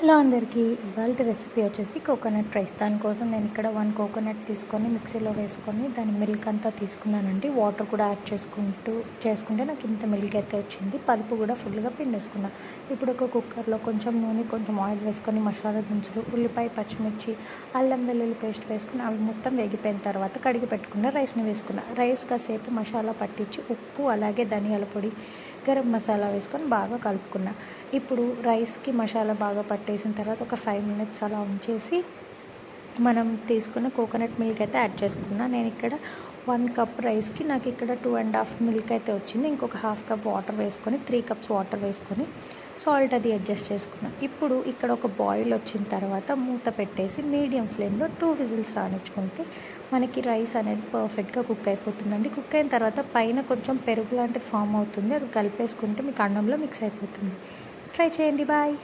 Hello అందరికీ, ఇవాళ recipe వచ్చేసి కోకోనట్ రైస్. దానికోసం నేను ఇక్కడ 1 కోకోనట్ తీసుకొని మిక్సీలో వేసుకొని దాని మిల్క్ అంతా తీసుకున్నానండి. వాటర్ కూడా యాడ్ చేసుకుంటే నాకు ఇంత మిల్క్ అయితే వచ్చింది. పలుపు కూడా ఫుల్గా పిండేసుకున్నా. ఇప్పుడు ఒక కుక్కర్లో కొంచెం నూనె, కొంచెం ఆయిల్ వేసుకొని మసాలా దినుసులు, ఉల్లిపాయ, పచ్చిమిర్చి, అల్లం వెల్లుల్లి పేస్ట్ వేసుకుని అవి మొత్తం వేగిపోయిన తర్వాత కడిగి పెట్టుకున్న రైస్ని వేసుకున్నా. రైస్ కాసేపు మసాలా పట్టించి ఉప్పు, అలాగే ధనియాల పొడి, గరం మసాలా వేసుకొని బాగా కలుపుకున్నా. ఇప్పుడు రైస్కి మసాలా బాగా పట్టేసిన తర్వాత ఒక 5 minutes అలా ఉంచేసి మనం తీసుకున్న కోకోనట్ మిల్క్ అయితే యాడ్ చేసుకున్నా. నేను ఇక్కడ 1 cup రైస్కి నాకు ఇక్కడ 2.5 మిల్క్ అయితే వచ్చింది. ఇంకొక 1/2 cup వాటర్ వేసుకొని 3 cups వాటర్ వేసుకొని సాల్ట్ అది అడ్జస్ట్ చేసుకున్నా. ఇప్పుడు ఇక్కడ ఒక బాయిల్ వచ్చిన తర్వాత మూత పెట్టేసి మీడియం ఫ్లేమ్లో 2 విజిల్స్ రానిచ్చుకుంటే మనకి రైస్ అనేది పర్ఫెక్ట్గా కుక్ అయిపోతుందండి. కుక్ అయిన తర్వాత పైన కొంచెం పెరుగు లాంటిది ఫామ్ అవుతుంది. అది కలిపేసుకుంటే మీకు అన్నంలో మిక్స్ అయిపోతుంది. ట్రై చేయండి. బాయ్.